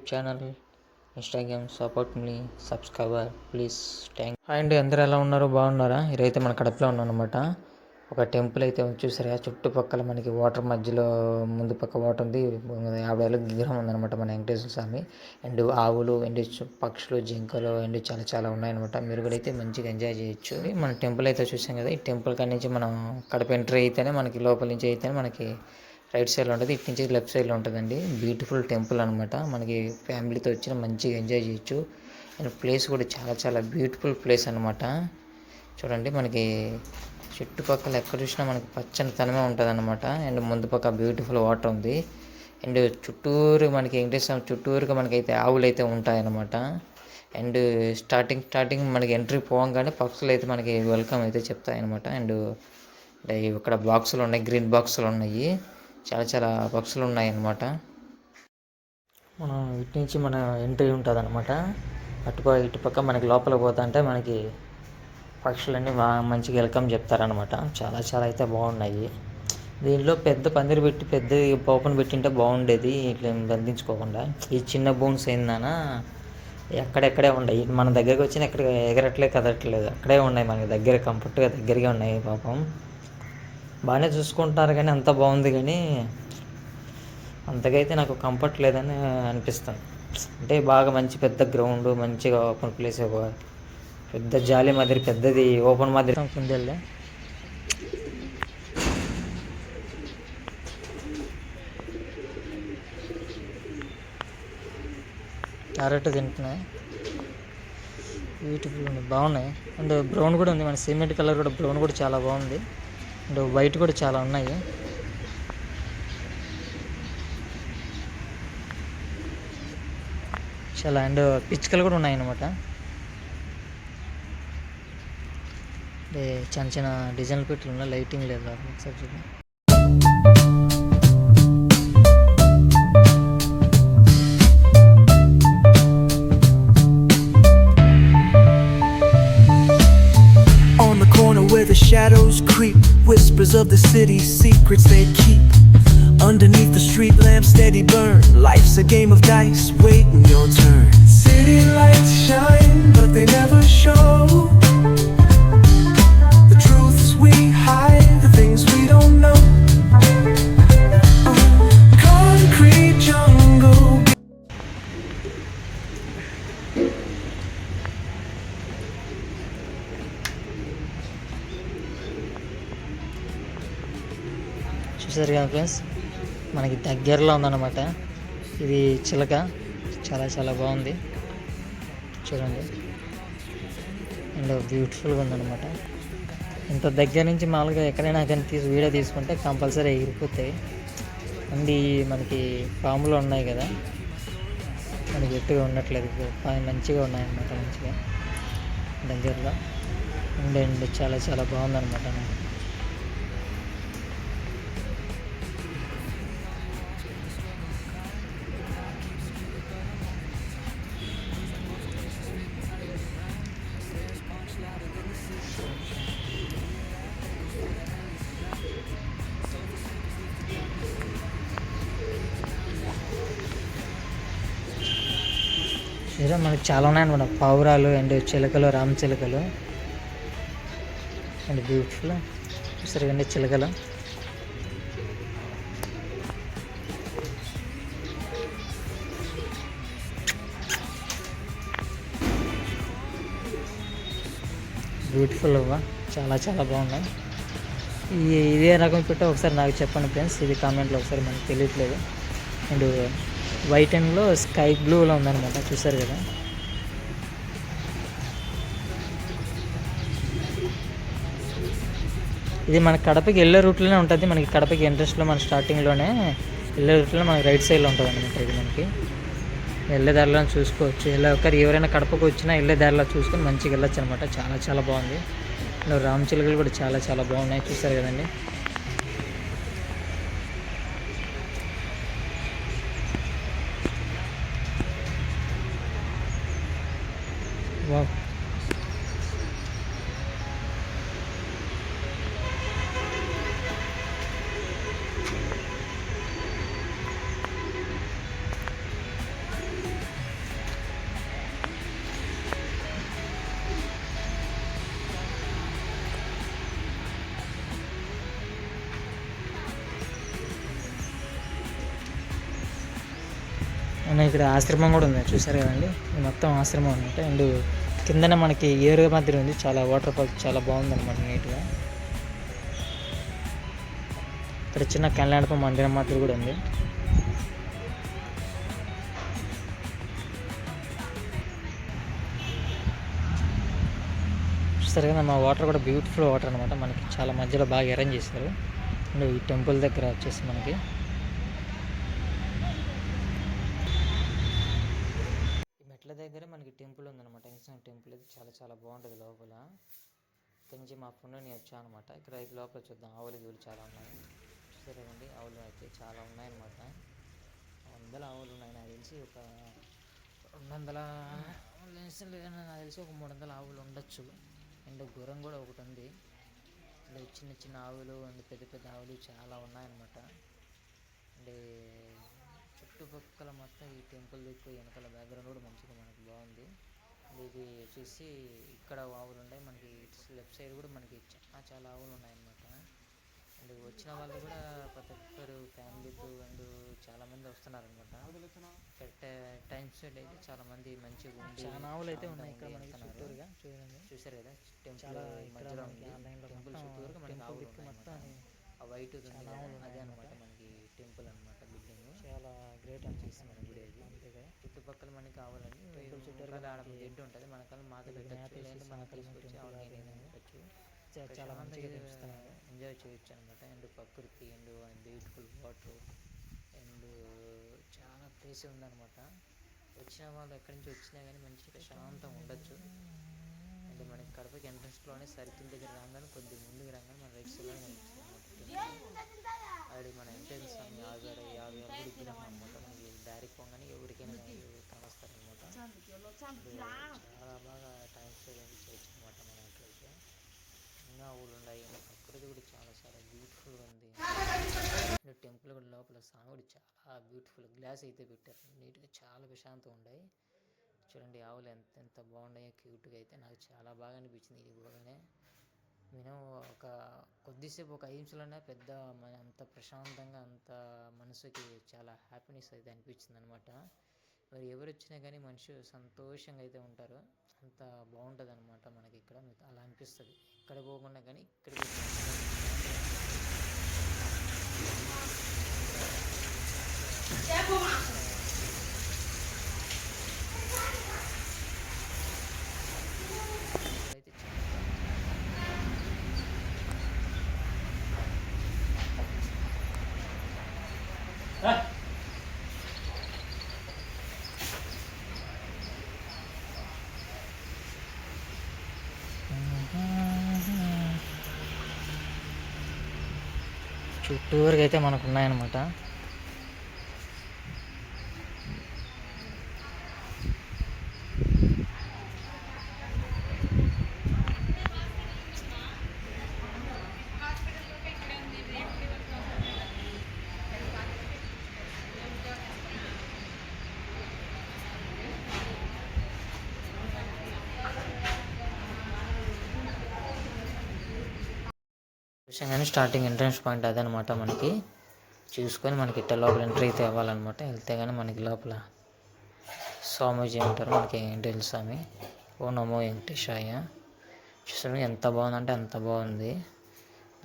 YouTube channel, Instagram support me subscriber please. Thank. Hi అండి, అందరూ ఎలా ఉన్నారు? బాగున్నారా? ఈరైతే మన కడపలో ఉన్నాం అనమాట. ఒక టెంపుల్ అయితే చూసారా, చుట్టుపక్కల మనకి వాటర్ మధ్యలో ముందు పక్క వాటర్ ఉంది, 50 ఏళ్ళ విగ్రహం ఉందన్నమాట మన వెంకటేశ్వర స్వామి. అండ్ ఆవులు అండ్ పక్షులు, జింకలు అండ్ చాలా చాలా ఉన్నాయన్నమాట. మీరు కూడా అయితే మంచిగా ఎంజాయ్ చేయొచ్చు. మన టెంపుల్ అయితే చూసాం కదా, ఈ టెంపుల్ కాడి నుంచి మనం కడప ఎంట్రీ అయితేనే మనకి లోపల నుంచి అయితేనే మనకి రైట్ సైడ్లో ఉంటుంది, ఇటు నుంచి లెఫ్ట్ సైడ్లో ఉంటుందండి. బ్యూటిఫుల్ టెంపుల్ అనమాట. మనకి ఫ్యామిలీతో వచ్చిన మంచిగా ఎంజాయ్ చేయొచ్చు. అండ్ ప్లేస్ కూడా చాలా చాలా బ్యూటిఫుల్ ప్లేస్ అనమాట. చూడండి, మనకి చుట్టుపక్కల ఎక్కడ చూసినా మనకి పచ్చని తనమే ఉంటుంది అనమాట. అండ్ ముందు పక్క బ్యూటిఫుల్ వాటర్ ఉంది. అండ్ చుట్టూరు మనకి వెంకటేశ్వర చుట్టూరుగా మనకైతే ఆవులు అయితే ఉంటాయన్నమాట. అండ్ స్టార్టింగ్ మనకి ఎంట్రీ పోగానే పక్షులు అయితే మనకి వెల్కమ్ అయితే చెప్తాయన్నమాట. అండ్ ఇక్కడ బాక్సులు ఉన్నాయి, గ్రీన్ బాక్సులు ఉన్నాయి, చాలా చాలా పక్షులు ఉన్నాయన్నమాట. మనం ఇటు నుంచి మన ఎంట్రీ ఉంటుంది అనమాట. ఇటుపక్క మనకి లోపల పోతా అంటే మనకి పక్షులన్నీ మంచిగా వెల్కమ్ చెప్తారనమాట. చాలా చాలా అయితే బాగున్నాయి. దీనిలో పెద్ద పందిరి పెట్టి పెద్ద ఓపెన్ పెట్టింటే బాగుండేది, ఇట్లా బంధించుకోకుండా. ఈ చిన్న బోన్స్ ఏందన్నా ఎక్కడెక్కడే ఉన్నాయి, మన దగ్గరికి వచ్చిన ఎక్కడ ఎగరట్లేదు కదట్లేదు, అక్కడే ఉన్నాయి మనకి దగ్గర, కంఫర్ట్గా దగ్గరగా ఉన్నాయి. పాపం బాగానే చూసుకుంటారు కానీ అంత బాగుంది, కానీ అంతకైతే నాకు కంఫర్ట్ లేదని అనిపిస్తుంది. అంటే బాగా మంచి పెద్ద గ్రౌండ్, మంచిగా ఓపెన్ ప్లేస్, పెద్ద జాలి మాదిరి పెద్దది ఓపెన్ మాదిరి కుందేళ్ళే. క్యారెట్ తింటున్నాయి, బ్యూటిఫుల్ ఉంది, బాగున్నాయి. అండ్ బ్రౌన్ కూడా ఉంది, మన సిమెంట్ కలర్ కూడా బ్రౌన్ కూడా చాలా బాగుంది. అండ్ వైట్ కూడా చాలా ఉన్నాయి. చాలా అండ్ పిచ్చుకలు కూడా ఉన్నాయన్నమాట. అంటే చిన్న చిన్న డిజైన్లు పెట్టి ఉన్నాయి, లైటింగ్ లేదు ఒకసారి చూద్దాం. Where the shadows creep, whispers of the city's secrets they keep. Underneath the street lamp steady burn, life's a game of dice, waiting your turn. City lights shine, but they never show the truths we hide, the things we don't know. Concrete jungle. చూసారు కదా friends, మనకి దగ్గరలో ఉందన్నమాట. ఇది చిలక, చాలా చాలా బాగుంది చూడండి. అండ్ బ్యూటిఫుల్గా ఉందన్నమాట. ఇంత దగ్గర నుంచి మామూలుగా ఎక్కడైనా కానీ వీడియో తీసుకుంటే కంపల్సరీ ఎగిరిపోతాయి. అండ్ మనకి పాములు ఉన్నాయి కదా, మనకి ఎట్టుగా ఉండట్లేదు, మంచిగా ఉన్నాయన్నమాట, మంచిగా దగ్గరలో. అండ్ చాలా చాలా బాగుందన్నమాట. మనకి చాలా ఉన్నాయన్నమాట, పావురాలు అండ్ చిలకలు, రామ చిలకలు. అండ్ బ్యూటిఫుల్ చూసారు కండి చిలకలు. బ్యూటిఫుల్ అవ్వ, చాలా చాలా బాగున్నాయి. ఇదే రకం పెట్టా ఒకసారి నాకు చెప్పండి ఫ్రెండ్స్, ఇది కామెంట్లో ఒకసారి మనకు తెలియట్లేదు. అండ్ వైట్ అండ్లో స్కై బ్లూలో ఉందన్నమాట, చూసారు కదా. ఇది మన కడపకి వెళ్ళే రూట్లోనే ఉంటుంది, మనకి కడపకి ఎంట్రెస్ట్లో మన స్టార్టింగ్లోనే వెళ్ళే రూట్లో మనకి రైట్ సైడ్లో ఉంటుంది అనమాట. ఇది మనకి వెళ్ళే దారిలో చూసుకోవచ్చు. ఎవరైనా కడపకు వచ్చినా వెళ్ళే దారిలో చూసుకొని మంచిగా వెళ్ళొచ్చు అనమాట. చాలా చాలా బాగుంది. రామచిలుకలు కూడా చాలా చాలా బాగున్నాయి, చూసారు కదండి. వావ్, అండ్ ఇక్కడ ఆశ్రమం కూడా ఉంది, చూసారు కదండి. ఇది మొత్తం ఆశ్రమం అనమాట. అండ్ కిందనే మనకి ఏరు మాదిరి ఉంది, చాలా వాటర్ ఫాల్స్ చాలా బాగుంది అనమాట, నీట్గా. ఇక్కడ చిన్న కళ్యాణపు మందిరం మాదిరి కూడా ఉంది. చూస్తారు కదా, మా వాటర్ కూడా బ్యూటిఫుల్ వాటర్ అనమాట. మనకి చాలా మధ్యలో బాగా అరేంజ్ చేశారు. అండ్ ఈ టెంపుల్ దగ్గర వచ్చేసి మనకి ఈ మెట్ల దగ్గర మనకి టెంపుల్ ఉందన్నమాట. వెంకటేశ్వర టెంపుల్ అయితే చాలా చాలా బాగుంటుంది లోపల. ఇక్కడ నుంచి మా ఫ్రెండ్ నేను వచ్చాను అనమాట. ఇక్కడ అయితే లోపల చూద్దాం, ఆవులు గీవులు చాలా ఉన్నాయి. చూసారు కదండి, ఆవులు అయితే చాలా ఉన్నాయన్నమాట. 100 ఆవులు ఉన్నాయి, నాకు తెలిసి ఒక 200 నాకు తెలిసి ఒక 300 ఆవులు ఉండొచ్చు. అండ్ గుర్రం కూడా ఒకటి ఉంది. అండ్ చిన్న చిన్న ఆవులు అండ్ పెద్ద పెద్ద ఆవులు చాలా ఉన్నాయన్నమాట. అండ్ చుట్టుపక్కల మొత్తం ఈ టెంపుల్ దిక్కు వెనకాల బ్యాక్గ్రౌండ్ కూడా మంచిగా మనకి బాగుంది. అండ్ ఇది వచ్చేసి ఇక్కడ ఆవులు ఉన్నాయి. మనకి లెఫ్ట్ సైడ్ కూడా మనకి చాలా ఆవులు ఉన్నాయన్నమాట. అండ్ వచ్చిన వాళ్ళు కూడా ప్రతి ఒక్కరు ఫ్యామిలీతో అండ్ చాలామంది వస్తున్నారనమాట. టైం స్పెండ్ అయితే చాలామంది మంచిగా ఉండి చాలా ఆవులు అయితే ఉన్నాయి ఇక్కడ మనకి చుట్టూరుగా. చూసారు కదా, టెంపుల్ మధ్యలో ఉంది. టెంపుల్ చుట్టూరుగా మనకి ఆవులు మొత్తం ఆ వైట్ అదే అనమాట మనకి టెంపుల్ అనమాట. బిల్డింగ్ చాలా గ్రేట్ అనిపిస్తుంది మన గుడి అది. అంతేగా చుట్టుపక్కల మనకి ఆవులని చుట్టూరుగా ఆడ గడ్డి ఉంటుంది, మనకల్లా మాత పెట్టచ్చు, లేదు మన తీసుకొచ్చి ఆవులు పెట్టచ్చు. చాలా మంచిగా ఎంజాయ్ చేయొచ్చు అనమాట. అండ్ ప్రకృతి అండ్ బ్యూటిఫుల్ వాటర్ అండ్ చాలా ప్లేస్ ఉందన్నమాట. వచ్చిన వాళ్ళు ఎక్కడి నుంచి వచ్చినా కానీ మంచి ప్రశాంతంగా ఉండొచ్చు. అండ్ మనకి కడపకి ఎంట్రన్స్లోనే సర్కిల్ దగ్గర రాగానే కొద్దిగా ముందుకు రాగానే మన రైట్ సైడ్లోనే కనిపిస్తుంది అనమాట. అది మన ఎంట్రన్స్ 50 అడుగులు విగ్రహం అనమాట. మనకి దారి పోగానే ఎవరికైనా కనొస్తారనమాట. చాలా బాగా టైం స్పెండ్ చేయొచ్చు అనమాట మనం ఇక్కడైతే. ఎన్నో ఆవులు ఉన్నాయి. ప్రకృతి కూడా చాలా చాలా బ్యూటిఫుల్గా ఉంది. టెంపుల్ కూడా లోపల స్వామి కూడా చాలా బ్యూటిఫుల్ గ్లాస్ అయితే పెట్టారు, నీట్గా చాలా ప్రశాంతంగా ఉన్నాయి. చూడండి ఆవులు ఎంత ఎంత బాగున్నాయో, క్యూట్గా అయితే నాకు చాలా బాగా అనిపించింది. ఇది పోగానే నేను ఒక కొద్దిసేపు ఒక 5 నిమిషాలన్నా పెద్ద అంత ప్రశాంతంగా అంత మనసుకి చాలా హ్యాపీనెస్ అయితే అనిపించింది అనమాట. మరి ఎవరు వచ్చినా కానీ మనిషి సంతోషంగా అయితే ఉంటారు, అంత బాగుంటుంది అనమాట మనకి ఇక్కడ. అలా అనిపిస్తుంది ఇక్కడ పోకుండా కానీ ఇక్కడికి చుట్టూరుగా అయితే మనకు ఉన్నాయన్నమాట. కానీ స్టార్టింగ్ ఎంట్రన్స్ పాయింట్ అదనమాట. మనకి చూసుకొని మనకి ఇట్ట లోపల ఎంట్రీ అయితే అవ్వాలన్నమాట. వెళ్తే కానీ మనకి లోపల స్వామీజీ ఉంటారు, మనకి వెంకటేశ్వర స్వామి. ఓ నమో వెంకటేశాయ. చూసాను ఎంత బాగుందంటే అంత బాగుంది.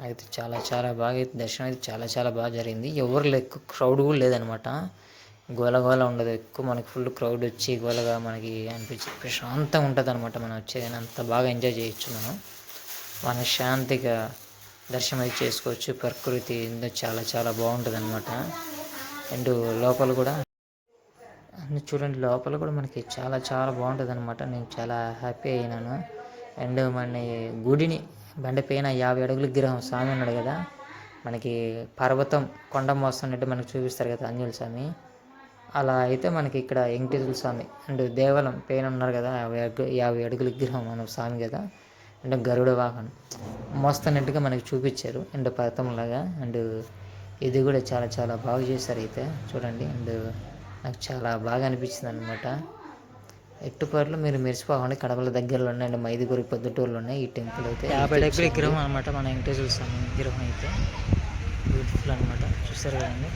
అయితే చాలా చాలా బాగా అయితే దర్శనం అయితే చాలా చాలా బాగా జరిగింది. ఎవరు ఎక్కువ క్రౌడ్ కూడా లేదనమాట, గోలగోల ఉండదు ఎక్కువ. మనకి ఫుల్ క్రౌడ్ వచ్చి గోలగా మనకి అనిపించి ప్రశాంతంగా ఉంటుంది అనమాట. మనం వచ్చేదని అంత బాగా ఎంజాయ్ చేయొచ్చు, మనం మన శాంతిగా దర్శనం అయితే చేసుకోవచ్చు. ప్రకృతి చాలా చాలా బాగుంటుంది అనమాట. అండ్ లోపల కూడా చూడండి, లోపల కూడా మనకి చాలా చాలా బాగుంటుంది అనమాట. నేను చాలా హ్యాపీ అయినాను. అండ్ మన గుడిని బండపైన 50 అడుగుల విగ్రహం స్వామి ఉన్నాడు కదా, మనకి పర్వతం కొండ మోస్తున్నట్టు మనకు చూపిస్తారు కదా ఆంజనేయ స్వామి. అలా అయితే మనకి ఇక్కడ వెంకటేశ్వర స్వామి అండ్ దేవాలయం పైన ఉన్నారు కదా 50 అడుగుల విగ్రహం మన స్వామి కదా. అండ్ గరుడ వాహనం మోస్తున్నట్టుగా మనకి చూపించారు అండ్ పర్వతంలాగా. అండ్ ఇది కూడా చాలా చాలా బాగా చేశారు అయితే చూడండి. అండ్ నాకు చాలా బాగా అనిపించింది అనమాట. ఎట్టుపర్లు మీరు మెరిసిపోకండి, కడపల దగ్గరలో ఉన్నాయండి, మైదుగురి పొద్దుటూరులో ఉన్నాయి ఈ టెంపుల్ అయితే. 50 అడుగుల విగ్రహం అనమాట మన వెంకటేశ్వర స్వామి విగ్రహం అయితే. బ్యూటిఫుల్ అనమాట, చూస్తారు కదండి.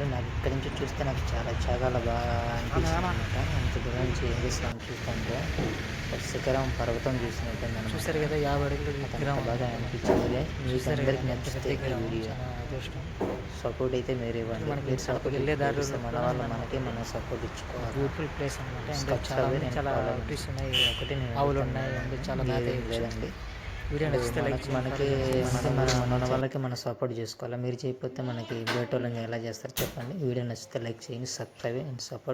అసలు నాకు ఇక్కడి నుంచి చూస్తే నాకు చాలా బాగా అనిపిస్తుంది అనమాట. అంత దూరం నుంచి ఏం చేస్తున్నాను చూస్తుంటే ఒక శిఖరం పర్వతం చూసినట్టు చూసారు కదా 50 అడుగుల విగ్రహం బాగా అనిపించింది. మీకు చూసారు అందరికి కదా ఎంత పెద్ద నచ్చితే ఈ విగ్రహం, వీడియో చాలా అదృష్టం. సపోర్ట్ అయితే మీరు ఇవ్వండి. మనకి మీరు కడపకి సపోర్ట్ వెళ్ళే దారిలో ఇస్తే మన వాళ్ళు మనకి మనం సపోర్ట్ ఇచ్చుకోవాలి. బ్యూటిఫుల్ ప్లేస్ అనమాట. అండ్ Subscribe and చాలా follow. యాక్టివిటీస్ ఉన్నాయి, ఒకటి నేను ఆవులు అడుగుతాను. ఉన్నాయి, అండ్ చాలా ఇది మేత ఏం వేయొచ్చు. లేదండి. వీడియో నచ్చితే లైక్ మనకి మన వాళ్ళకి మనం సపోర్ట్ చేసుకోవాలి. మీరు చేయకపోతే మనకి బయట వాళ్ళని ఎలా చేస్తారు చెప్పండి. వీడియో నచ్చితే లైక్ చేయండి, సబ్స్క్రైబ్ అండ్ సపోర్ట్.